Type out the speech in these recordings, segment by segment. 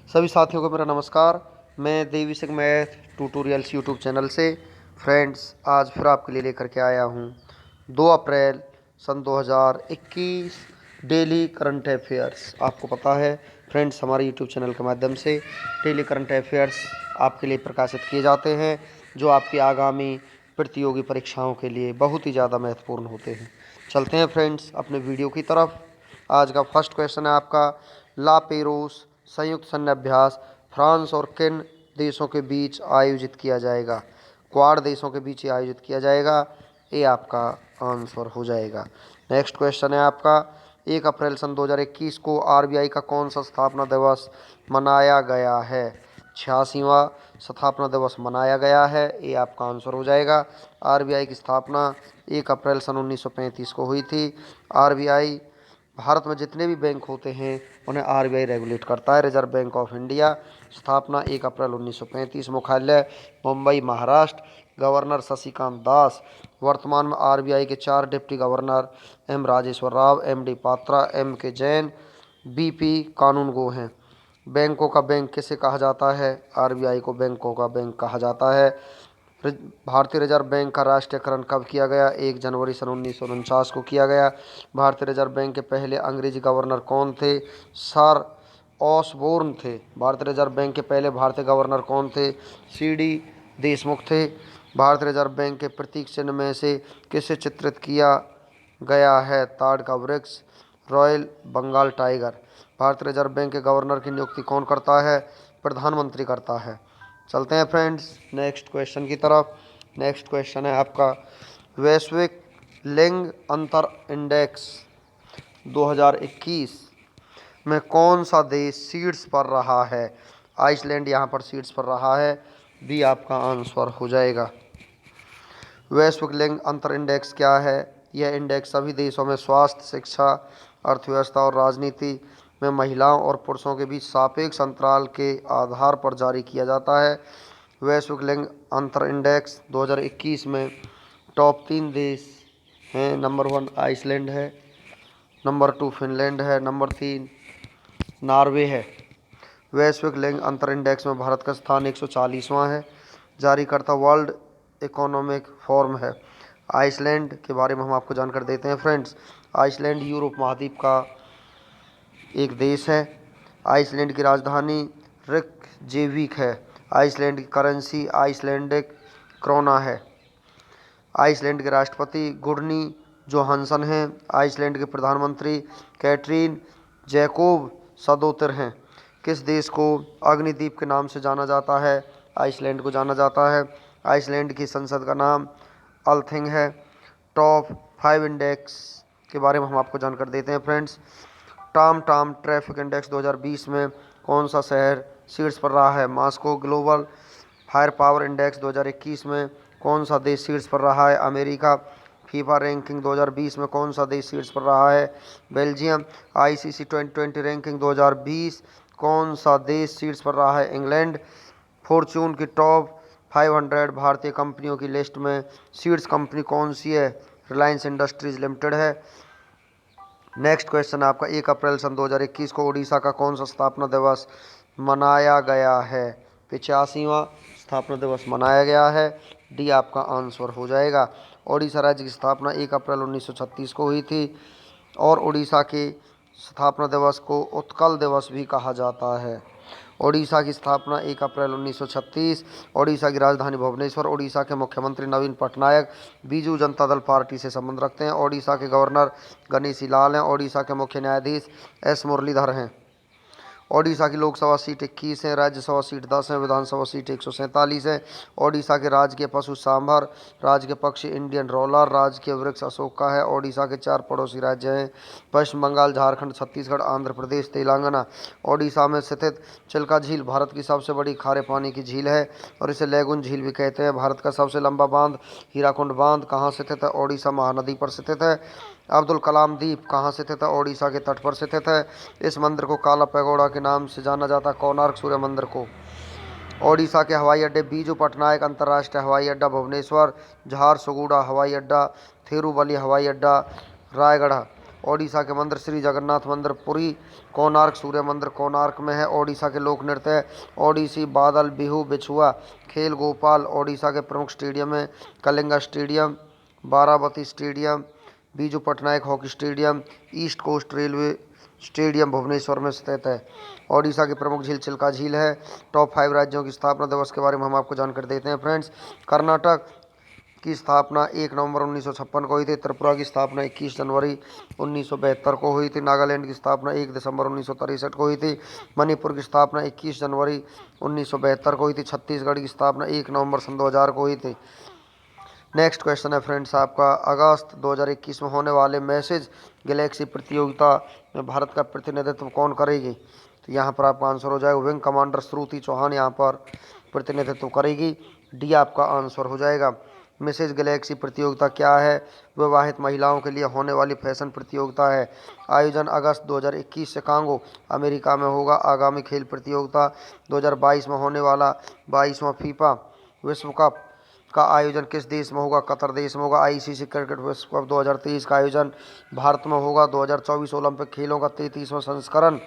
सभी साथियों को मेरा नमस्कार। मैं Devi Singh math tutorials YouTube channel से फ्रेंड्स आज फिर आपके लिए लेकर के आया हूँ 2 अप्रैल सन 2021 डेली करंट अफेयर्स। आपको पता है फ्रेंड्स, हमारे यूट्यूब चैनल के माध्यम से डेली करंट अफेयर्स आपके लिए प्रकाशित किए जाते हैं, जो आपकी आगामी प्रतियोगी परीक्षाओं के लिए बहुत ही ज़्यादा महत्वपूर्ण होते हैं। चलते हैं फ्रेंड्स अपने वीडियो की तरफ। आज का फर्स्ट क्वेश्चन है आपका, ला पेरोस संयुक्त सैन्य अभ्यास फ्रांस और किन देशों के बीच आयोजित किया जाएगा? क्वाड देशों के बीच आयोजित किया जाएगा। ये आपका आंसर हो जाएगा। नेक्स्ट क्वेश्चन है आपका, 1 अप्रैल सन 2021 को आरबीआई का कौन सा स्थापना दिवस मनाया गया है? 86वां स्थापना दिवस मनाया गया है। ये आपका आंसर हो जाएगा। आरबीआई की स्थापना 1 अप्रैल सन 1935 को हुई थी। आरबीआई भारत में जितने भी बैंक होते हैं उन्हें आरबीआई रेगुलेट करता है। रिजर्व बैंक ऑफ इंडिया, स्थापना 1 अप्रैल 1935, मुख्यालय मुंबई महाराष्ट्र, गवर्नर शशिकांत दास। वर्तमान में आरबीआई के 4 deputy governor M Rajeshwar Rao, M D Patra, M K Jain, B P कानूनगो हैं। बैंकों का बैंक किसे कहा जाता है? आरबीआई को बैंकों का बैंक कहा जाता है। भारतीय रिजर्व बैंक का राष्ट्रीयकरण कब किया गया? 1 जनवरी सन 1949 को किया गया। भारतीय रिजर्व बैंक के पहले अंग्रेजी गवर्नर कौन थे? सर ऑसबोर्न थे। भारतीय रिजर्व बैंक के पहले भारतीय गवर्नर कौन थे? सीडी देशमुख थे। भारतीय रिजर्व बैंक के प्रतीक चिन्ह में से किसे चित्रित किया गया है? ताड़ का वृक्ष, रॉयल बंगाल टाइगर। भारतीय रिजर्व बैंक के गवर्नर की नियुक्ति कौन करता है? प्रधानमंत्री करता है। चलते हैं फ्रेंड्स नेक्स्ट क्वेश्चन की तरफ। नेक्स्ट क्वेश्चन है आपका, वैश्विक लिंग अंतर इंडेक्स 2021 में कौन सा देश शीर्ष पर रहा है? आइसलैंड यहाँ पर शीर्ष पर रहा है। बी आपका आंसर हो जाएगा। वैश्विक लिंग अंतर इंडेक्स क्या है? यह इंडेक्स सभी देशों में स्वास्थ्य, शिक्षा, अर्थव्यवस्था और राजनीति में महिलाओं और पुरुषों के बीच सापेक्ष अंतराल के आधार पर जारी किया जाता है। वैश्विक लिंग अंतर इंडेक्स 2021 में टॉप 3 देश हैं। नंबर 1 आइसलैंड है, नंबर 2 फिनलैंड है, नंबर 3 नॉर्वे है। वैश्विक लिंग अंतर इंडेक्स में भारत का स्थान 140वां है। जारीकर्ता वर्ल्ड इकोनॉमिक फोरम है। आइसलैंड के बारे में हम आपको जानकर देते हैं फ्रेंड्स। आइसलैंड यूरोप महाद्वीप का एक देश है। आइसलैंड की राजधानी रिकजेविक है। आइसलैंड की करेंसी आइसलैंडिक क्रोना है। आइसलैंड के राष्ट्रपति गुर्नी जोहानसन हैं। आइसलैंड के प्रधानमंत्री कैटरीन जैकोब सदोतिर हैं। किस देश को अग्निद्वीप के नाम से जाना जाता है? आइसलैंड को जाना जाता है। आइसलैंड की संसद का नाम अल्थिंग है। टॉप 5 इंडेक्स के बारे में हम आपको जानकर देते हैं फ्रेंड्स। टाम ट्रैफिक इंडेक्स 2020 में कौन सा शहर शीर्ष पर रहा है? Moscow. Global fire power index 2021 में कौन सा देश शीर्ष पर रहा है? अमेरिका। फीफा रैंकिंग 2020 में कौन सा देश शीर्ष पर रहा है? बेल्जियम। आईसीसी 2020 रैंकिंग 2020 कौन सा देश शीर्ष पर रहा है? इंग्लैंड। फॉर्च्यून की टॉप 500 भारतीय कंपनियों की लिस्ट में शीर्ष कंपनी कौन सी है? रिलायंस इंडस्ट्रीज लिमिटेड है। नेक्स्ट क्वेश्चन आपका, 1 अप्रैल सन 2021 को उड़ीसा का कौन सा स्थापना दिवस मनाया गया है? 85वां स्थापना दिवस मनाया गया है। डी आपका आंसर हो जाएगा। उड़ीसा राज्य की स्थापना 1 अप्रैल 1936 को हुई थी और उड़ीसा के स्थापना दिवस को उत्कल दिवस भी कहा जाता है। ओडिशा की स्थापना 1 अप्रैल 1936। ओडिशा की राजधानी भुवनेश्वर। ओडिशा के मुख्यमंत्री नवीन पटनायक बीजू जनता दल पार्टी से संबंध रखते हैं। ओडिशा के गवर्नर गणेशी लाल हैं। ओडिशा के मुख्य न्यायाधीश एस मुरलीधर हैं। ओडिशा की लोकसभा सीट 21 है, राज्यसभा सीट 10 है, विधानसभा सीट 147 है। ओडिशा के राजकीय पशु सांभर, राजकीय पक्षी इंडियन रोलर, राजकीय वृक्ष अशोक का है। ओडिशा के 4 पड़ोसी राज्य हैं, पश्चिम बंगाल, झारखंड, छत्तीसगढ़, आंध्र प्रदेश, तेलंगाना। ओडिशा में स्थित चिल्का झील भारत की सबसे बड़ी खारे पानी की झील है और इसे लेगुन झील भी कहते हैं। भारत का सबसे लंबा बांध हीराकुंड बांध कहाँ स्थित है? ओडिशा महानदी पर स्थित है। अब्दुल कलाम द्वीप कहाँ स्थित है? ओडिशा के तट पर स्थित है। इस मंदिर को काला पैगोडा के नाम से जाना जाता है, कोणार्क सूर्य मंदिर को। ओडिशा के हवाई अड्डे बीजू पटनायक अंतर्राष्ट्रीय हवाई अड्डा भुवनेश्वर, झारसुगुड़ा हवाई अड्डा, थिरुवली हवाई अड्डा, रायगढ़ ओडिशा के मंदिर श्री जगन्नाथ मंदिर पुरी। कोणार्क सूर्य मंदिर कोणार्क में है। ओडिशा के लोक नृत्य है ओडिसी, बादल, बिहू, बिछुआ। खेल गोपाल। ओडिशा के प्रमुख स्टेडियम है Kalinga stadium, Barabati stadium, Biju Patnaik hockey stadium, east coast railway stadium Bhubaneswar में स्थित है। ओडिशा की प्रमुख झील चिल्का झील है। टॉप 5 राज्यों की स्थापना दिवस के बारे में हम आपको जानकारी देते हैं फ्रेंड्स। कर्नाटक की स्थापना 1 नवंबर 1956 को हुई थी। त्रिपुरा की स्थापना 21 जनवरी 1972 को हुई थी। नागालैंड की स्थापना 1 दिसंबर 1963 को हुई थी। मणिपुर की स्थापना 21 जनवरी 1972 को हुई थी। छत्तीसगढ़ की स्थापना 1 नवंबर सन 2000 को हुई थी। नेक्स्ट क्वेश्चन है फ्रेंड्स आपका, अगस्त 2021 में होने वाले मैसेज गैलेक्सी प्रतियोगिता में भारत का प्रतिनिधित्व कौन करेगी? तो यहाँ पर आपका आंसर हो जाएगा विंग कमांडर श्रुति चौहान यहाँ पर प्रतिनिधित्व करेगी। डी आपका आंसर हो जाएगा। मिसेज गैलेक्सी प्रतियोगिता क्या है? विवाहित महिलाओं के लिए होने वाली फैशन प्रतियोगिता है। आयोजन अगस्त 2021 शिकागो अमेरिका में होगा। आगामी खेल प्रतियोगिता 2022 में होने वाला 22वां फीफा विश्व कप का आयोजन किस देश में होगा? कतर देश में होगा। आईसीसी क्रिकेट विश्व कप 2023 का आयोजन भारत में होगा। 2024 ओलंपिक खेलों का 33वां संस्करण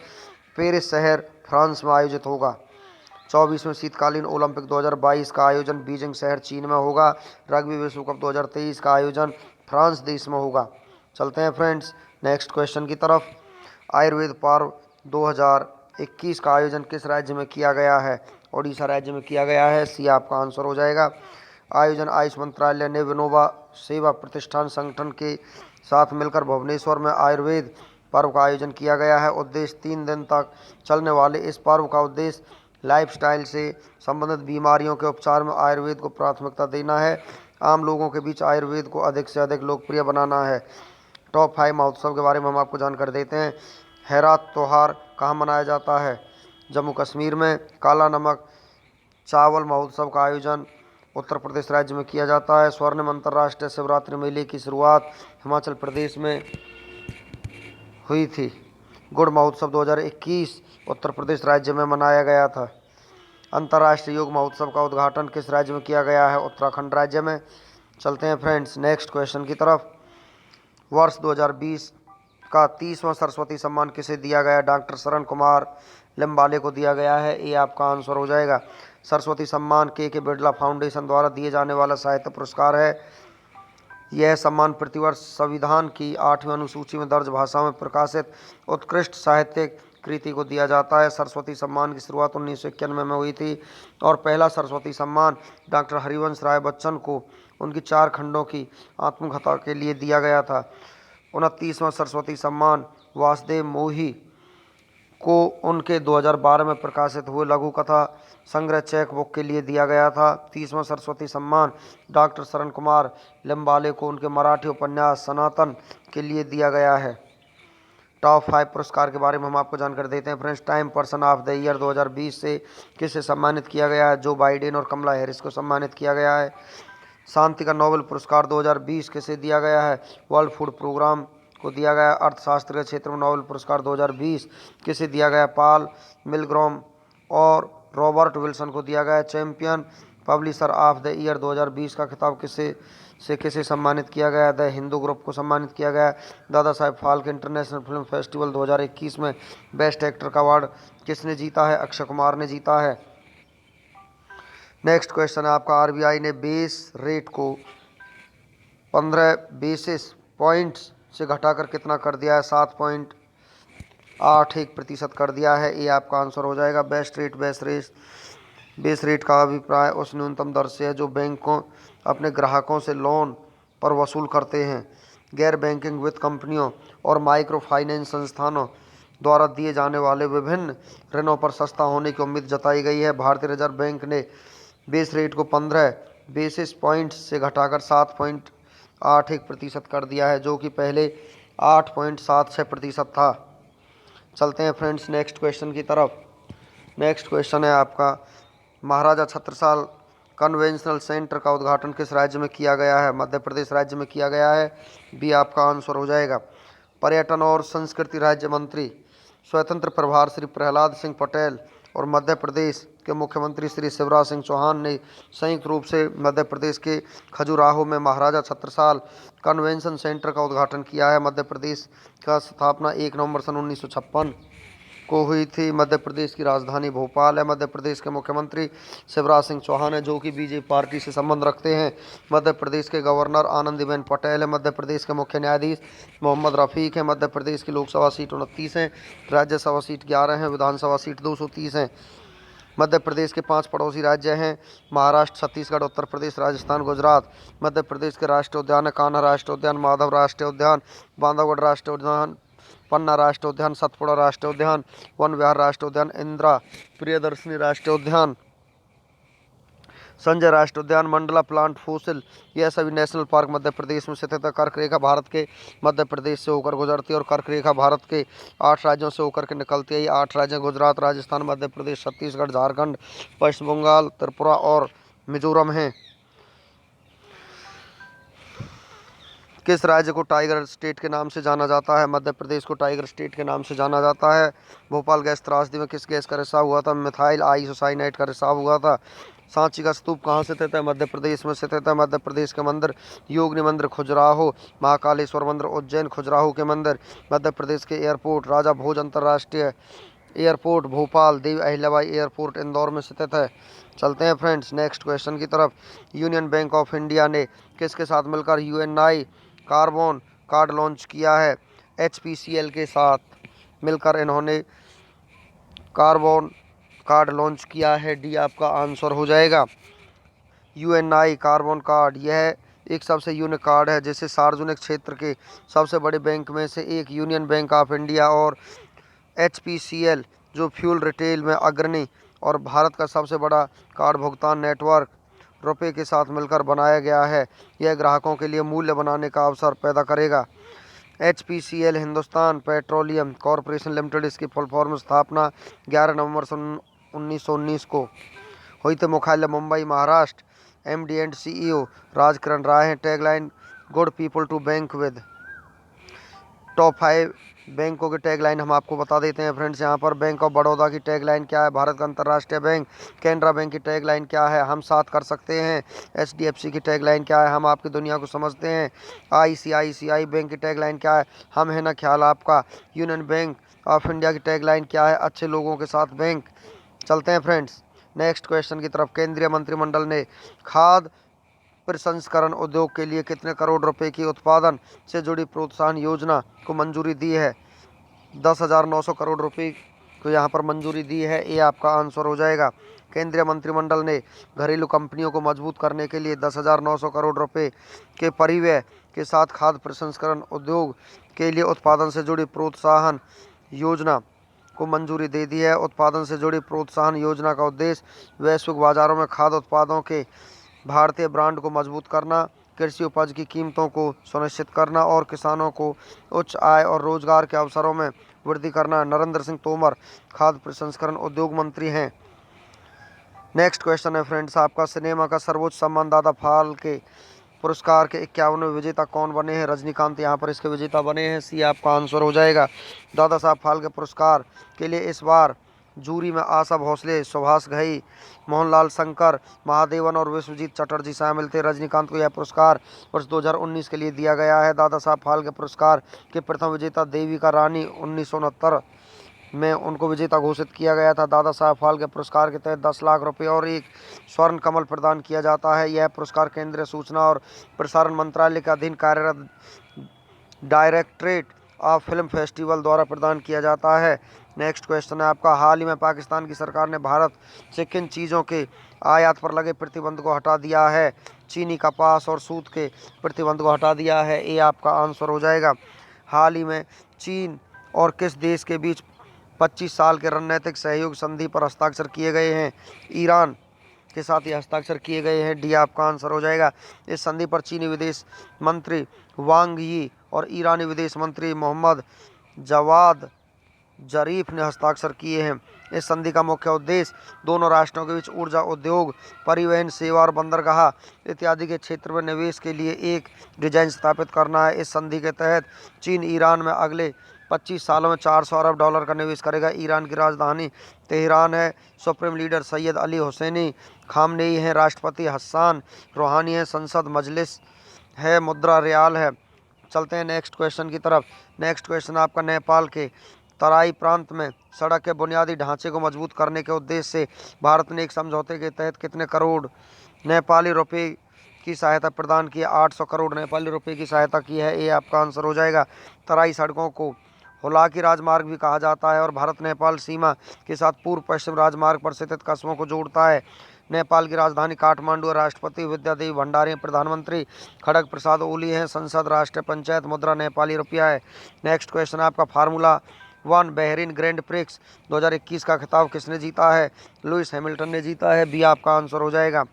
पेरिस शहर फ्रांस में आयोजित होगा। 24वें शीतकालीन ओलंपिक 2022 का आयोजन बीजिंग शहर चीन में होगा। रग्बी विश्व कप 2023 का आयोजन फ्रांस देश में होगा। चलते हैं फ्रेंड्स नेक्स्ट क्वेश्चन की तरफ। आयुर्वेद पर्व 2021 का आयोजन किस राज्य में किया गया है? ओडिशा राज्य में किया गया है। सी आपका आंसर हो जाएगा। आयोजन आयुष मंत्रालय ने विनोबा सेवा प्रतिष्ठान संगठन के साथ मिलकर भुवनेश्वर में आयुर्वेद पर्व का आयोजन किया गया है। उद्देश्य 3 दिन तक चलने वाले इस पर्व का उद्देश्य लाइफस्टाइल से संबंधित बीमारियों के उपचार में आयुर्वेद को प्राथमिकता देना है। आम लोगों के बीच आयुर्वेद को अधिक से अधिक लोकप्रिय बनाना है। टॉप 5 महोत्सव के बारे में हम आपको जानकारी देते हैं। हेरात त्यौहार कहाँ मनाया जाता है? जम्मू कश्मीर में। काला नमक चावल महोत्सव का आयोजन उत्तर प्रदेश राज्य में किया जाता है। स्वर्णिम अंतर्राष्ट्रीय शिवरात्रि मेले की शुरुआत हिमाचल प्रदेश में हुई थी। गुड़ महोत्सव 2021 उत्तर प्रदेश राज्य में मनाया गया था। अंतर्राष्ट्रीय योग महोत्सव का उद्घाटन किस राज्य में किया गया है? उत्तराखंड राज्य में। चलते हैं फ्रेंड्स नेक्स्ट क्वेश्चन की तरफ। वर्ष 2020 का 30वां सरस्वती सम्मान किसे दिया गया? डॉक्टर शरण कुमार लिम्बाले को दिया गया है। ये आपका आंसर हो जाएगा। सरस्वती सम्मान के बिरला फाउंडेशन द्वारा दिए जाने वाला साहित्य पुरस्कार है। यह सम्मान प्रतिवर्ष संविधान की 8वीं अनुसूची में दर्ज भाषा में प्रकाशित उत्कृष्ट साहित्यिक कृति को दिया जाता है। सरस्वती सम्मान की शुरुआत 1991 में हुई थी और पहला सरस्वती सम्मान डॉक्टर हरिवंश राय बच्चन को उनकी 4 खंडों की आत्मकथा के लिए दिया गया था। 29वां सरस्वती सम्मान वासुदेव मोही को उनके 2012 में प्रकाशित हुए लघु कथा संग्रह चेक बुक के लिए दिया गया था। 30वां सरस्वती सम्मान डॉक्टर शरण कुमार लिम्बाले को उनके मराठी उपन्यास सनातन के लिए दिया गया है। टॉप 5 पुरस्कार के बारे में हम आपको जानकारी देते हैं friends. Time person of the year 2020 से किसे सम्मानित किया गया है? जो बाइडेन और कमला हैरिस को सम्मानित किया गया है। शांति का नोबेल पुरस्कार 2020 किसे दिया गया है? वर्ल्ड फूड प्रोग्राम को दिया गया। अर्थशास्त्र के क्षेत्र में नोबेल पुरस्कार 2020 किसे दिया गया? पॉल मिलग्रॉम और रॉबर्ट विल्सन को दिया गया। Champion publisher of the year 2020 का खिताब किसे सम्मानित किया गया? द हिंदू ग्रुप को सम्मानित किया गया। Dada Saheb Phalke international film festival 2021 में बेस्ट एक्टर का अवार्ड किसने जीता है? अक्षय कुमार ने जीता है। नेक्स्ट क्वेश्चन है आपका, आरबीआई ने बेस रेट को 15 बेसिस पॉइंट्स से घटाकर कितना कर दिया है? 7.81% कर दिया है। ये आपका आंसर हो जाएगा। बेस रेट का अभिप्राय उस न्यूनतम दर से है जो बैंकों अपने ग्राहकों से लोन पर वसूल करते हैं। गैर बैंकिंग वित्त कंपनियों और माइक्रो फाइनेंस संस्थानों द्वारा दिए जाने वाले विभिन्न ऋणों पर सस्ता होने की उम्मीद जताई गई है। भारतीय रिजर्व बैंक ने बेस रेट को 15 बेसिस पॉइंट्स से घटाकर 7.81% कर दिया है, जो कि पहले 8.76% था। चलते हैं फ्रेंड्स नेक्स्ट क्वेश्चन की तरफ। नेक्स्ट क्वेश्चन है आपका, महाराजा छत्रसाल कन्वेंशनल सेंटर का उद्घाटन किस राज्य में किया गया है? मध्य प्रदेश राज्य में किया गया है। बी आपका आंसर हो जाएगा। पर्यटन और संस्कृति राज्य मंत्री स्वतंत्र प्रभार श्री प्रहलाद सिंह पटेल और मध्य प्रदेश के मुख्यमंत्री श्री शिवराज सिंह चौहान ने संयुक्त रूप से मध्य प्रदेश के खजुराहो में महाराजा छत्रसाल कन्वेंशन सेंटर का उद्घाटन किया है। मध्य प्रदेश का स्थापना 1 नवंबर सन 1956 को हुई थी। मध्य प्रदेश की राजधानी भोपाल है। मध्य प्रदेश के मुख्यमंत्री शिवराज सिंह चौहान है, जो कि बीजेपी पार्टी से संबंध रखते हैं। मध्य प्रदेश के गवर्नर आनंदीबेन पटेल है। मध्य प्रदेश के मुख्य न्यायाधीश मोहम्मद रफ़ीक है। मध्य प्रदेश की लोकसभा सीट 29 है, राज्यसभा सीट 11 है, विधानसभा सीट 230 है। मध्य प्रदेश के 5 पड़ोसी राज्य हैं महाराष्ट्र, छत्तीसगढ़, उत्तर प्रदेश, राजस्थान, गुजरात। मध्य प्रदेश के राष्ट्रीय उद्यान है कान्हा राष्ट्रीय उद्यान, माधव राष्ट्रीय उद्यान, बांधवगढ़ राष्ट्रीय उद्यान, पन्ना राष्ट्रीय उद्यान, सतपुड़ा राष्ट्रीय उद्यान, वन विहार राष्ट्रीय उद्यान, इंदिरा प्रियदर्शनी राष्ट्रीय उद्यान, संजय राष्ट्रीय उद्यान, मंडला प्लांट फॉसिल, यह सभी नेशनल पार्क मध्य प्रदेश में स्थित है। कर्क रेखा भारत के मध्य प्रदेश से होकर गुजरती है और कर्क रेखा भारत के 8 राज्यों से होकर के निकलती है। ये 8 राज्य गुजरात, राजस्थान, मध्य प्रदेश, छत्तीसगढ़, झारखंड, पश्चिम बंगाल, त्रिपुरा और मिजोरम हैं। किस राज्य को टाइगर स्टेट के नाम से जाना जाता है? मध्य प्रदेश को टाइगर स्टेट के नाम से जाना जाता है। भोपाल गैस त्रासदी में किस गैस का रिसाव हुआ था? मिथाइल आइसोसाइनेट का रिसाव हुआ था। सांची का स्तूप कहाँ से स्थित है? मध्य प्रदेश में स्थित है। मध्य प्रदेश के मंदिर योगिनी मंदिर खजुराहो, महाकालेश्वर मंदिर उज्जैन, खजुराहो के मंदिर। मध्य प्रदेश के एयरपोर्ट राजा भोज अंतर्राष्ट्रीय एयरपोर्ट भोपाल, देवी अहिल्याबाई एयरपोर्ट इंदौर में स्थित है। चलते हैं फ्रेंड्स नेक्स्ट क्वेश्चन की तरफ। यूनियन बैंक ऑफ इंडिया ने किसके साथ मिलकर यूएनआई कार्बन कार्ड लॉन्च किया है? HPCL के साथ मिलकर इन्होंने कार्बन कार्ड लॉन्च किया है। डी आपका आंसर हो जाएगा। यूएनआई कार्बन कार्ड यह एक सबसे यूनिक कार्ड है जिसे सार्वजनिक क्षेत्र के सबसे बड़े बैंक में से एक यूनियन बैंक ऑफ इंडिया और HPCL जो फ्यूल रिटेल में अग्रणी और भारत का सबसे बड़ा कार्ड भुगतान नेटवर्क रुपए के साथ मिलकर बनाया गया है। यह ग्राहकों के लिए मूल्य बनाने का अवसर पैदा करेगा। HPCL Hindustan Petroleum Corporation Limited, इसकी फुल फॉर्म स्थापना 11 नवंबर सन 1919 को हुई थी। मुख्यालय Mumbai Maharashtra. MD and CEO Rajkiran Rai हैं। Tagline good people to bank with. Top 5 बैंकों की टैगलाइन हम आपको बता देते हैं फ्रेंड्स। यहाँ पर बैंक ऑफ बड़ौदा की टैगलाइन क्या है? भारत का अंतर्राष्ट्रीय बैंक। कैनरा बैंक की टैगलाइन क्या है? हम साथ कर सकते हैं। HDFC की टैगलाइन क्या है? हम आपकी दुनिया को समझते हैं। ICICI बैंक की टैगलाइन क्या है? हम है ना ख्याल आपका। यूनियन बैंक ऑफ इंडिया की टैगलाइन क्या है? अच्छे लोगों के साथ बैंक। चलते हैं फ्रेंड्स नेक्स्ट क्वेश्चन की तरफ। केंद्रीय मंत्रिमंडल ने खाद्य प्रसंस्करण उद्योग के लिए कितने करोड़ रुपए की उत्पादन से जुड़ी प्रोत्साहन योजना को मंजूरी दी है? 10,900 करोड़ रुपए को यहाँ पर मंजूरी दी है। ये आपका आंसर हो जाएगा। केंद्रीय मंत्रिमंडल ने घरेलू कंपनियों को मजबूत करने के लिए 10,900 करोड़ रुपए के परिव्यय के साथ खाद्य प्रसंस्करण उद्योग के लिए उत्पादन से जुड़ी प्रोत्साहन योजना को मंजूरी दे दी है। उत्पादन से जुड़ी प्रोत्साहन योजना का उद्देश्य वैश्विक बाजारों में खाद्य उत्पादों के भारतीय ब्रांड को मजबूत करना, कृषि उपज की कीमतों को सुनिश्चित करना और किसानों को उच्च आय और रोजगार के अवसरों में वृद्धि करना। नरेंद्र सिंह तोमर खाद्य प्रसंस्करण उद्योग मंत्री हैं। नेक्स्ट क्वेश्चन है फ्रेंड्स आपका। सिनेमा का सर्वोच्च सम्मान दादा फाल्के पुरस्कार के 51वें विजेता कौन बने हैं? रजनीकांत यहाँ पर इसके विजेता बने हैं। सी आपका आंसर हो जाएगा। दादा साहब फाल्के पुरस्कार के लिए इस बार जूरी में आशा भोसले, सुभाष घई, मोहनलाल शंकर, महादेवन और विश्वजीत चटर्जी शामिल थे। रजनीकांत को यह पुरस्कार वर्ष 2019 के लिए दिया गया है। दादा साहब फाल्के पुरस्कार के प्रथम विजेता देविका रानी 1969 में उनको विजेता घोषित किया गया था। दादा साहब फाल्के पुरस्कार के तहत 10 लाख रुपए और एक स्वर्ण कमल प्रदान किया जाता है। यह पुरस्कार केंद्रीय सूचना और प्रसारण मंत्रालय के अधीन कार्यरत डायरेक्टरेट ऑफ फिल्म फेस्टिवल द्वारा प्रदान किया जाता है। नेक्स्ट क्वेश्चन है आपका। हाल ही में पाकिस्तान की सरकार ने भारत से किन चीज़ों के आयात पर लगे प्रतिबंध को हटा दिया है? चीनी, कपास और सूत के प्रतिबंध को हटा दिया है। ये आपका आंसर हो जाएगा। हाल ही में चीन और किस देश के बीच 25 साल के रणनीतिक सहयोग संधि पर हस्ताक्षर किए गए हैं? ईरान के साथ ये हस्ताक्षर किए गए हैं। डी आपका आंसर हो जाएगा। इस संधि पर चीनी विदेश मंत्री वांग यी और ईरानी विदेश मंत्री मोहम्मद जवाद जरीफ ने हस्ताक्षर किए हैं। इस संधि का मुख्य उद्देश्य दोनों राष्ट्रों के बीच ऊर्जा उद्योग, परिवहन सेवा और बंदरगाह इत्यादि के क्षेत्र में निवेश के लिए एक डिजाइन स्थापित करना है। इस संधि के तहत चीन ईरान में अगले 25 सालों में 400 अरब डॉलर का निवेश करेगा। ईरान की राजधानी तेहरान है। Supreme leader Syed Ali Hosseini Khamenei हैं। राष्ट्रपति हसन रूहानी है। संसद मजलिस है। मुद्रा रियाल है। चलते हैं नेक्स्ट क्वेश्चन की तरफ। नेक्स्ट क्वेश्चन आपका नेपाल के तराई प्रांत में सड़क के बुनियादी ढांचे को मजबूत करने के उद्देश्य से भारत ने एक समझौते के तहत कितने करोड़ नेपाली रुपए की सहायता प्रदान की है? 800 करोड़ नेपाली रुपए की सहायता की है। ये आपका आंसर हो जाएगा। तराई सड़कों को हुलाकी राजमार्ग भी कहा जाता है और भारत नेपाल सीमा के साथ पूर्व पश्चिम राजमार्ग पर स्थित कस्बों को जोड़ता है। नेपाल की राजधानी काठमांडू है। राष्ट्रपति विद्यादेवी भंडारी हैं। प्रधानमंत्री खड़ग प्रसाद ओली हैं। संसद राष्ट्रीय पंचायत मुद्रा नेपाली रुपया है। नेक्स्ट क्वेश्चन आपका फार्मूला 1 बहरीन ग्रैंड प्रिक्स 2021 का खिताब किसने जीता है? लुइस हैमिल्टन ने जीता है। बी आपका आंसर हो जाएगा।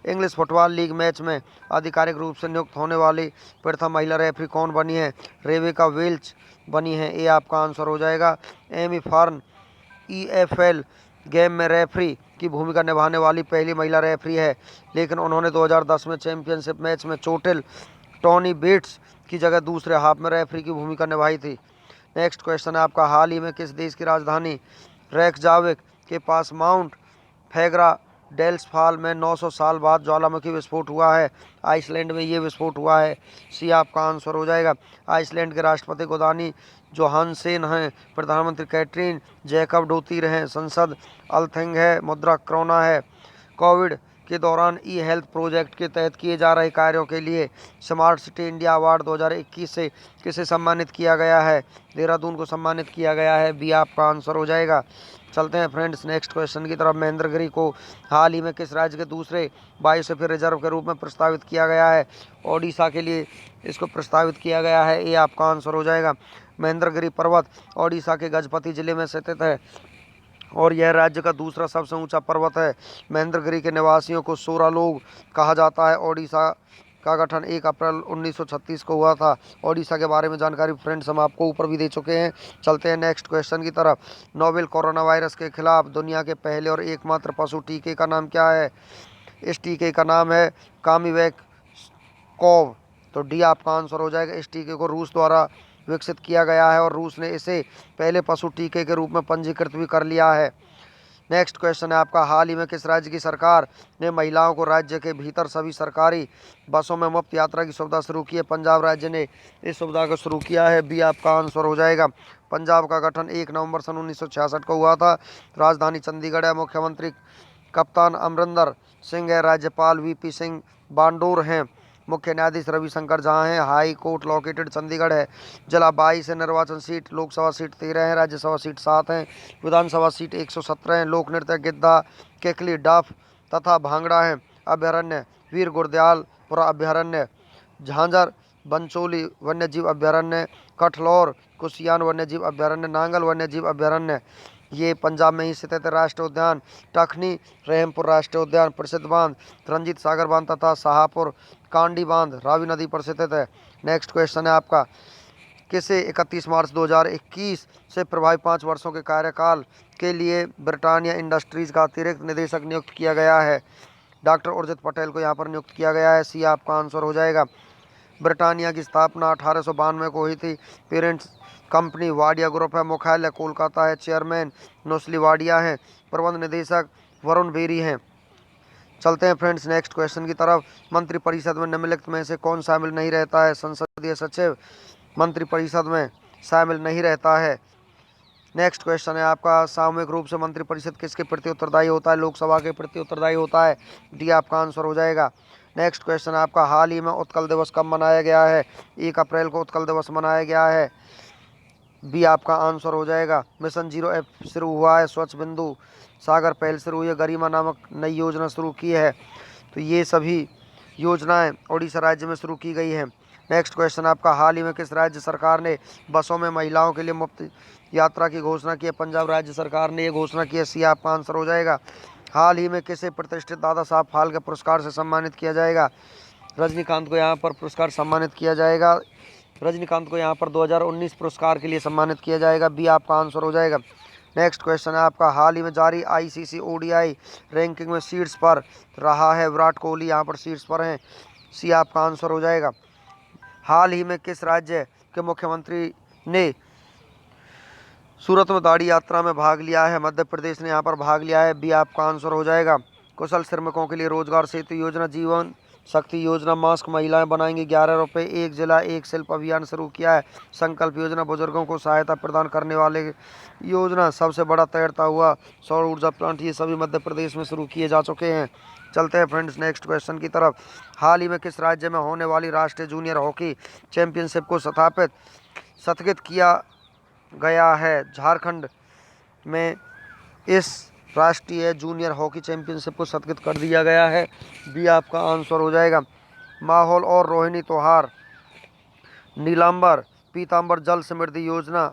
इंग्लिश फुटबॉल लीग मैच में आधिकारिक रूप से नियुक्त होने वाली प्रथम महिला रेफरी कौन बनी है? रेबेका वेल्च बनी है। ए आपका आंसर हो जाएगा। एमी फर्न EFL गेम में रेफरी की भूमिका निभाने वाली पहली महिला रेफरी है, लेकिन उन्होंने 2010 में चैंपियनशिप मैच में चोटिल टॉनी बेट्स की जगह दूसरे हाफ में रेफरी की भूमिका निभाई थी। नेक्स्ट क्वेश्चन है आपका हाल ही में किस देश की राजधानी रेकजाविक के पास माउंट फेगरा डेल्सफाल में 900 साल बाद ज्वालामुखी विस्फोट हुआ है? आइसलैंड में ये विस्फोट हुआ है। सी आपका आंसर हो जाएगा। आइसलैंड के राष्ट्रपति गोदानी जोहानसेन हैं। प्रधानमंत्री कैटरीन जैकब डोतीर हैं। संसद अल्थिंग है। मुद्रा क्रोना है। कोविड के दौरान हेल्थ प्रोजेक्ट के तहत किए जा रहे कार्यों के लिए स्मार्ट सिटी इंडिया अवार्ड 2021 से किसे सम्मानित किया गया है? देहरादून को सम्मानित किया गया है। बी आपका आंसर हो जाएगा। चलते हैं फ्रेंड्स नेक्स्ट क्वेश्चन की तरफ। महेंद्रगिरी को हाल ही में किस राज्य के दूसरे बायोस्फीयर रिजर्व के रूप में प्रस्तावित किया गया है? ओडिशा के लिए इसको प्रस्तावित किया गया है। ये आपका आंसर हो जाएगा। महेंद्रगिरी पर्वत ओडिशा के गजपति जिले में स्थित है और यह राज्य का दूसरा सबसे ऊंचा पर्वत है। महेंद्रगिरी के निवासियों को सोरा लोग कहा जाता है। ओडिशा का गठन 1 अप्रैल 1936 को हुआ था। ओडिशा के बारे में जानकारी फ्रेंड्स हम आपको ऊपर भी दे चुके हैं। चलते हैं नेक्स्ट क्वेश्चन की तरफ। नोवेल कोरोना वायरस के खिलाफ दुनिया के पहले और एकमात्र पशु टीके का नाम क्या है? इस टीके का नाम है कामीवैक कोव। तो डी आपका आंसर हो जाएगा। इस टीके को रूस द्वारा विकसित किया गया है और रूस ने इसे पहले पशु टीके के रूप में पंजीकृत भी कर लिया है। नेक्स्ट क्वेश्चन है आपका हाल ही में किस राज्य की सरकार ने महिलाओं को राज्य के भीतर सभी सरकारी बसों में मुफ्त यात्रा की सुविधा शुरू की है? पंजाब राज्य ने इस सुविधा को शुरू किया है। बी आपका आंसर हो जाएगा। पंजाब का गठन 1 नवंबर सन 1966 को हुआ था। राजधानी चंडीगढ़ है। मुख्यमंत्री कप्तान अमरिंदर सिंह है। राज्यपाल VP सिंह बांडोर हैं। मुख्य न्यायाधीश रविशंकर झा हैं। हाई कोर्ट लोकेटेड चंडीगढ़ है। जिला 22 है। निर्वाचन सीट लोकसभा सीट 13 है। राज्यसभा सीट 7 है। विधानसभा सीट 117 है। लोक नृत्य गिद्धा केकली डफ तथा भांगड़ा है। अभयारण्य वीर गुरदयालपुरा अभयारण्य, झांझर बंचोली वन्यजीव अभयारण्य, कठलौर कुसियान वन्यजीव अभयारण्य, नांगल वन्यजीव अभयारण्य ये पंजाब में ही स्थित है। राष्ट्रीय उद्यान टखनी रहमपुर राष्ट्रीय उद्यान, प्रसिद्ध बांध रंजीत सागर बांध तथा शाहपुर कांडी बांध रावी नदी पर स्थित है। नेक्स्ट क्वेश्चन है आपका किसे 31 मार्च 2021 से प्रभावी 5 वर्षों के कार्यकाल के लिए ब्रिटानिया इंडस्ट्रीज का अतिरिक्त निदेशक नियुक्त किया गया है? डॉक्टर उर्जित पटेल को यहाँ पर नियुक्त किया गया है। सी आपका आंसर हो जाएगा। ब्रिटानिया की स्थापना 1892 को हुई थी। पेरेंट्स कंपनी वाडिया ग्रुप है। मुख्यालय कोलकाता है। चेयरमैन नोस्ली वाडिया हैं। प्रबंध निदेशक वरुण बेरी हैं। चलते हैं फ्रेंड्स नेक्स्ट क्वेश्चन की तरफ। मंत्रिपरिषद में निम्नलिखित में से कौन शामिल नहीं रहता है? संसदीय सचिव मंत्रिपरिषद में शामिल नहीं रहता है। नेक्स्ट क्वेश्चन है आपका सामूहिक रूप से मंत्रिपरिषद किसके प्रति उत्तरदायी होता है? लोकसभा के प्रति उत्तरदायी होता है। डी आपका आंसर हो जाएगा। नेक्स्ट क्वेश्चन है आपका हाल ही में उत्कल दिवस कब मनाया गया है? 1 अप्रैल को उत्कल दिवस मनाया गया है। बी आपका आंसर हो जाएगा। मिशन 0F शुरू हुआ है। स्वच्छ बिंदु सागर पहल शुरू हुई है। गरिमा नामक नई योजना शुरू की है। तो ये सभी योजनाएं उड़ीसा राज्य में शुरू की गई हैं। नेक्स्ट क्वेश्चन आपका हाल ही में किस राज्य सरकार ने बसों में महिलाओं के लिए मुफ्त यात्रा की घोषणा की है? पंजाब राज्य सरकार ने ये घोषणा की है। सी आपका आंसर हो जाएगा। हाल ही में किसे प्रतिष्ठित दादा साहब फाल्के पुरस्कार से सम्मानित किया जाएगा? रजनीकांत को यहाँ पर पुरस्कार सम्मानित किया जाएगा। रजनीकांत को यहाँ पर 2019 पुरस्कार के लिए सम्मानित किया जाएगा। बी आपका आंसर हो जाएगा। नेक्स्ट क्वेश्चन है आपका हाल ही में जारी ICC ODI रैंकिंग में शीर्ष पर रहा है विराट कोहली यहाँ पर शीर्ष पर हैं। सी आपका आंसर हो जाएगा। हाल ही में किस राज्य के मुख्यमंत्री ने सूरत में दाढ़ी यात्रा में भाग लिया है, मध्य प्रदेश ने यहाँ पर भाग लिया है, बी आपका आंसर हो जाएगा। कुशल श्रमिकों के लिए रोजगार सेतु योजना, जीवन शक्ति योजना, मास्क महिलाएं बनाएंगी 11 रुपये, एक जिला एक शिल्प अभियान शुरू किया है। संकल्प योजना बुजुर्गों को सहायता प्रदान करने वाले योजना, सबसे बड़ा तैरता हुआ सौर ऊर्जा प्लांट, ये सभी मध्य प्रदेश में शुरू किए जा चुके हैं। चलते हैं फ्रेंड्स नेक्स्ट क्वेश्चन की तरफ। हाल ही में किस राज्य में होने वाली राष्ट्रीय जूनियर हॉकी चैंपियनशिप को स्थगित किया गया है? झारखंड में इस राष्ट्रीय जूनियर हॉकी चैंपियनशिप को स्थगित कर दिया गया है, बी आपका आंसर हो जाएगा। माहौल और रोहिणी त्योहार, नीलांबर पीतांबर जल समृद्धि योजना,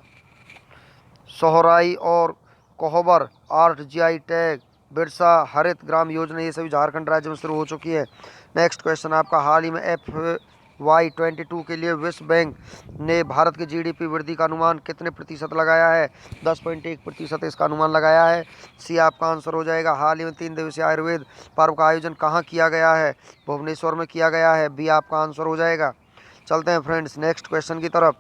सोहराई और कोहबर आर्ट जीआई टैग, बिरसा हरित ग्राम योजना, ये सभी झारखंड राज्य में शुरू हो चुकी है। नेक्स्ट क्वेश्चन आपका, हाल ही में FY22 के लिए विश्व बैंक ने भारत की GDP वृद्धि का अनुमान कितने प्रतिशत लगाया है? 10.1% इसका अनुमान लगाया है, सी आपका आंसर हो जाएगा। हाल ही में 3 दिवसीय आयुर्वेद पर्व का आयोजन कहाँ किया गया है? भुवनेश्वर में किया गया है, बी आपका आंसर हो जाएगा। चलते हैं फ्रेंड्स नेक्स्ट क्वेश्चन की तरफ।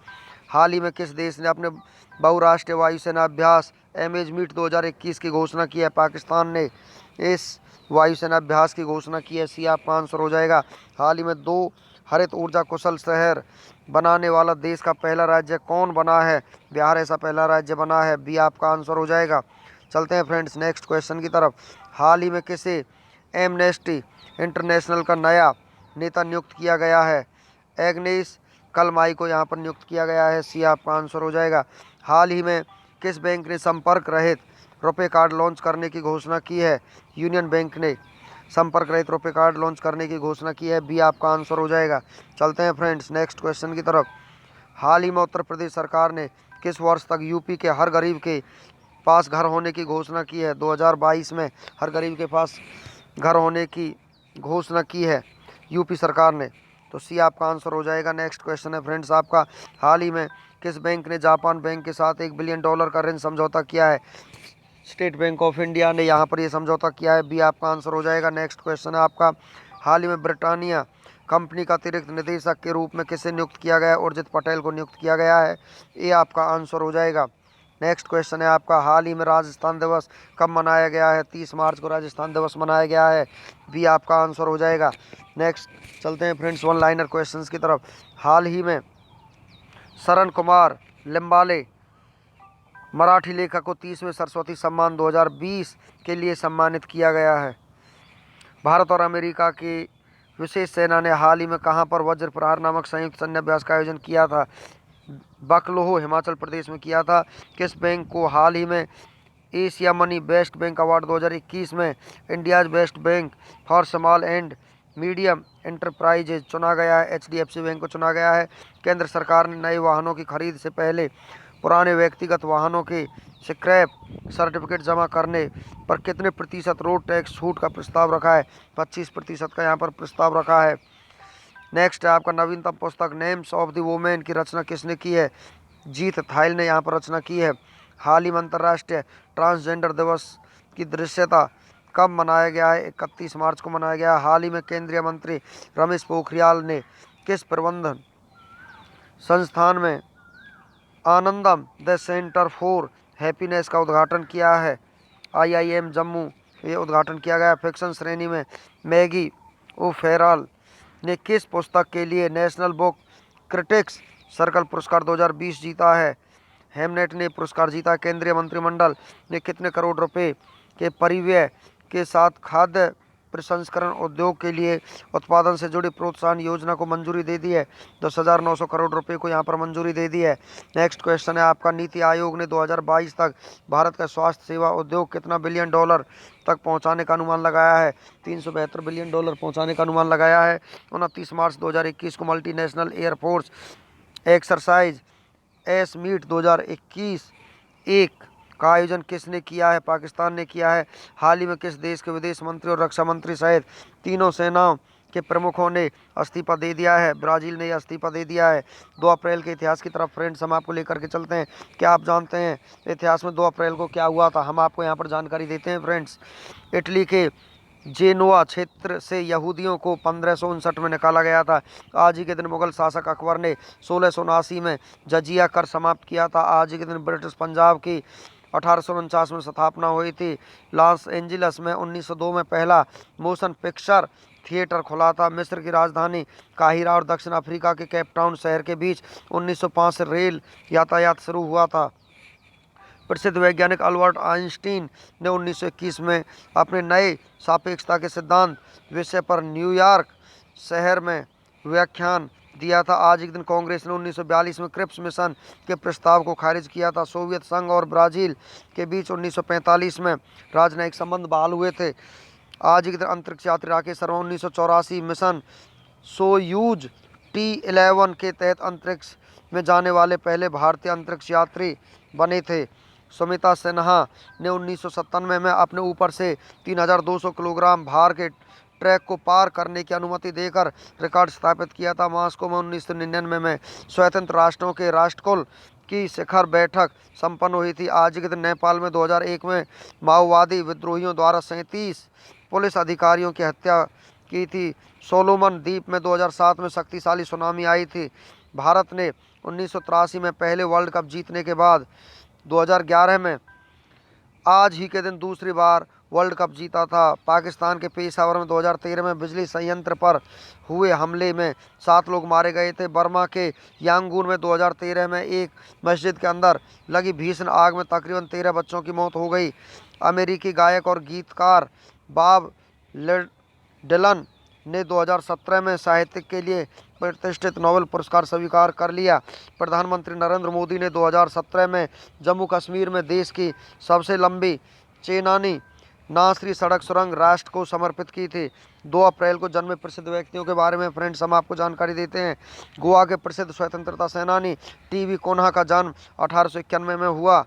हाल ही में किस देश ने अपने बहुराष्ट्रीय वायुसेना अभ्यास एमेजमीट 2021 की घोषणा की है? पाकिस्तान ने इस वायुसेना अभ्यास की घोषणा की है, सी आपका आंसर हो जाएगा। हाल ही में 2 हरित ऊर्जा कुशल शहर बनाने वाला देश का पहला राज्य कौन बना है? बिहार ऐसा पहला राज्य बना है, बी आपका आंसर हो जाएगा। चलते हैं फ्रेंड्स नेक्स्ट क्वेश्चन की तरफ। हाल ही में किसे एमनेस्टी इंटरनेशनल का नया नेता नियुक्त किया गया है? एग्नेस कलमाई को यहाँ पर नियुक्त किया गया है, सी आपका आंसर हो जाएगा। हाल ही में किस बैंक ने संपर्क रहित रुपे कार्ड लॉन्च करने की घोषणा की है? यूनियन बैंक ने संपर्क रहित रुपे कार्ड लॉन्च करने की घोषणा की है, बी आपका आंसर हो जाएगा। चलते हैं फ्रेंड्स नेक्स्ट क्वेश्चन की तरफ। हाल ही में उत्तर प्रदेश सरकार ने किस वर्ष तक यूपी के हर गरीब के पास घर होने की घोषणा की है? 2022 में हर गरीब के पास घर होने की घोषणा की है यूपी सरकार ने, तो सी आपका आंसर हो जाएगा। नेक्स्ट क्वेश्चन है फ्रेंड्स आपका, हाल ही में किस बैंक ने जापान बैंक के साथ $1 बिलियन का ऋण समझौता किया है? स्टेट बैंक ऑफ इंडिया ने यहाँ पर ये समझौता किया है, बी आपका आंसर हो जाएगा। नेक्स्ट क्वेश्चन है आपका, हाल ही में ब्रिटानिया कंपनी का अतिरिक्त निदेशक के रूप में किसे नियुक्त किया गया है? उर्जित पटेल को नियुक्त किया गया है, ये आपका आंसर हो जाएगा। नेक्स्ट क्वेश्चन है आपका, हाल ही में राजस्थान दिवस कब मनाया गया है? 30 मार्च को राजस्थान दिवस मनाया गया है, बी आपका आंसर हो जाएगा। नेक्स्ट चलते हैं फ्रेंड्स वन लाइनर क्वेश्चंस की तरफ। हाल ही में शरण कुमार लिम्बाले मराठी लेखक को 30वें सरस्वती सम्मान 2020 के लिए सम्मानित किया गया है। भारत और अमेरिका की विशेष सेना ने हाल ही में कहां पर वज्र प्रहार नामक संयुक्त सैन्य अभ्यास का आयोजन किया था? बकलोह हिमाचल प्रदेश में किया था। किस बैंक को हाल ही में Asia money best bank award 2021 में India's best bank for small and medium enterprises चुना गया है? HDFC बैंक को चुना गया है। केंद्र सरकार ने नए वाहनों की खरीद से पहले पुराने व्यक्तिगत वाहनों के स्क्रैप सर्टिफिकेट जमा करने पर कितने प्रतिशत रोड टैक्स छूट का प्रस्ताव रखा है? 25% का यहाँ पर प्रस्ताव रखा है। नेक्स्ट है आपका, नवीनतम पुस्तक नेम्स ऑफ द वुमेन की रचना किसने की है? जीत थाइल ने यहाँ पर रचना की है। हाल ही में अंतर्राष्ट्रीय ट्रांसजेंडर दिवस की दृश्यता कब मनाया गया है? 31 मार्च को मनाया गया। हाल ही में केंद्रीय मंत्री रमेश पोखरियाल ने किस प्रबंधन संस्थान में आनंदम द सेंटर फॉर हैप्पीनेस का उद्घाटन किया है? IIM जम्मू ये उद्घाटन किया गया। फिक्शन श्रेणी में मैगी ओफेरल ने किस पुस्तक के लिए नेशनल बुक क्रिटिक्स सर्कल पुरस्कार 2020 जीता है? हेमनेट ने पुरस्कार जीता। केंद्रीय मंत्रिमंडल ने कितने करोड़ रुपए के परिव्यय के साथ खाद्य प्रसंस्करण उद्योग के लिए उत्पादन से जुड़ी प्रोत्साहन योजना को मंजूरी दे दी है? 10,900 करोड़ रुपए को यहाँ पर मंजूरी दे दी है। नेक्स्ट क्वेश्चन है आपका, नीति आयोग ने 2022 तक भारत का स्वास्थ्य सेवा उद्योग कितना $1 बिलियन तक पहुँचाने का अनुमान लगाया है? $372 बिलियन पहुँचाने का अनुमान लगाया है। 29 मार्च 2021 को मल्टीनेशनल एयरफोर्स एक्सरसाइज एसमीट 2021 एक का आयोजन किसने किया है? पाकिस्तान ने किया है। हाल ही में किस देश के विदेश मंत्री और रक्षा मंत्री सहित तीनों सेनाओं के प्रमुखों ने इस्तीफा दे दिया है? ब्राजील ने इस्तीफा दे दिया है। 2 अप्रैल के इतिहास की तरफ फ्रेंड्स हम आपको लेकर के चलते हैं। क्या आप जानते हैं इतिहास में 2 अप्रैल को क्या हुआ था? हम आपको यहाँ पर जानकारी देते हैं फ्रेंड्स। इटली के जेनोआ क्षेत्र से यहूदियों को 1559 में निकाला गया था। आज ही के दिन मुगल शासक अकबर ने 1679 में जजिया कर समाप्त किया था। आज ही के दिन ब्रिटिश पंजाब की 1849 में स्थापना हुई थी। लॉस एंजिल्स में 1902 में पहला मोशन पिक्चर थिएटर खुला था। मिस्र की राजधानी काहिरा और दक्षिण अफ्रीका के केप टाउन शहर के बीच 1905 से रेल यातायात शुरू हुआ था। प्रसिद्ध वैज्ञानिक अल्बर्ट आइंस्टीन ने 1921 में अपने नए सापेक्षता के सिद्धांत विषय पर न्यूयॉर्क शहर में व्याख्यान दिया था। आज एक दिन कांग्रेस ने 1942 में क्रिप्स मिशन के प्रस्ताव को खारिज किया था। सोवियत संघ और ब्राज़ील के बीच 1945 में राजनयिक संबंध बहाल हुए थे। आज एक दिन अंतरिक्ष यात्री Rakesh Sharma 1984 mission Soyuz T11 के तहत अंतरिक्ष में जाने वाले पहले भारतीय अंतरिक्ष यात्री बने थे। सुमिता सिन्हा ने 1997 में अपने ऊपर से 3200 किलोग्राम भार के ट्रैक को पार करने की अनुमति देकर रिकॉर्ड स्थापित किया था। मॉस्को में 1999 में स्वतंत्र राष्ट्रों के राष्ट्रकुल की शिखर बैठक संपन्न हुई थी। आज के दिन नेपाल में 2001 में माओवादी विद्रोहियों द्वारा 37 पुलिस अधिकारियों की हत्या की थी। सोलोमन द्वीप में 2007 में शक्तिशाली सुनामी आई थी। भारत ने 1983 में पहले वर्ल्ड कप जीतने के बाद 2011 में आज ही के दिन दूसरी बार वर्ल्ड कप जीता था। पाकिस्तान के पेशावर में 2013 में बिजली संयंत्र पर हुए हमले में 7 लोग मारे गए थे। बर्मा के यांगून में 2013 में एक मस्जिद के अंदर लगी भीषण आग में तकरीबन 13 बच्चों की मौत हो गई। अमेरिकी गायक और गीतकार बॉब डिलन ने 2017 में साहित्य के लिए प्रतिष्ठित नोबेल पुरस्कार स्वीकार कर लिया। प्रधानमंत्री नरेंद्र मोदी ने 2017 में जम्मू कश्मीर में देश की सबसे लंबी चेनानी नासरी सड़क सुरंग राष्ट्र को समर्पित की थी। 2 अप्रैल को जन्मे प्रसिद्ध व्यक्तियों के बारे में फ्रेंड्स हम आपको जानकारी देते हैं। गोवा के प्रसिद्ध स्वतंत्रता सेनानी टी.वी. कोन्हा का जन्म 1891 में हुआ।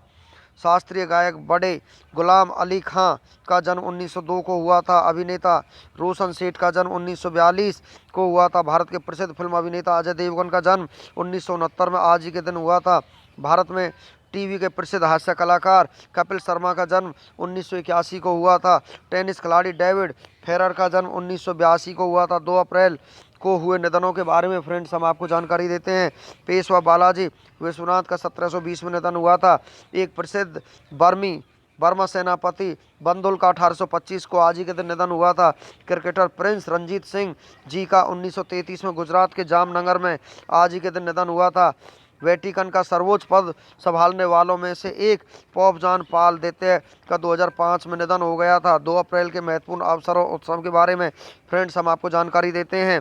शास्त्रीय गायक बड़े गुलाम अली खां का जन्म 1902 को हुआ था। अभिनेता रोशन सेठ का जन्म 1942 को हुआ था। भारत के प्रसिद्ध फिल्म अभिनेता अजय देवगन का जन्म 1969 में आज ही के दिन हुआ था। भारत में टीवी के प्रसिद्ध हास्य कलाकार कपिल शर्मा का जन्म 1981 को हुआ था। टेनिस खिलाड़ी डेविड फेरर का जन्म 1982 को हुआ था। 2 अप्रैल को हुए निधनों के बारे में फ्रेंड्स हम आपको जानकारी देते हैं। पेशवा बालाजी विश्वनाथ का 1720 में निधन हुआ था। एक प्रसिद्ध बर्मा सेनापति बंधुल का 1825 को आज ही के दिन निधन हुआ था। क्रिकेटर प्रिंस रंजीत सिंह जी का 1933 में गुजरात के जामनगर में आज ही के दिन निधन हुआ था। वेटिकन का सर्वोच्च पद संभालने वालों में से एक पोप जॉन पॉल द्वितीय का 2005 में निधन हो गया था। 2 अप्रैल के महत्वपूर्ण अवसरों उत्सव के बारे में फ्रेंड्स हम आपको जानकारी देते हैं।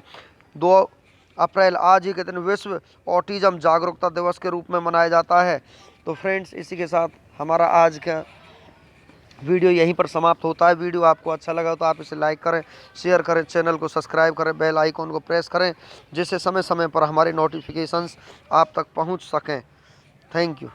2 अप्रैल आज ही के दिन विश्व ऑटिज्म जागरूकता दिवस के रूप में मनाया जाता है। तो फ्रेंड्स इसी के साथ हमारा आज का वीडियो यहीं पर समाप्त होता है। वीडियो आपको अच्छा लगा तो आप इसे लाइक करें, शेयर करें, चैनल को सब्सक्राइब करें, बेल आइकॉन को प्रेस करें जिससे समय समय पर हमारे नोटिफिकेशंस आप तक पहुंच सकें। Thank you.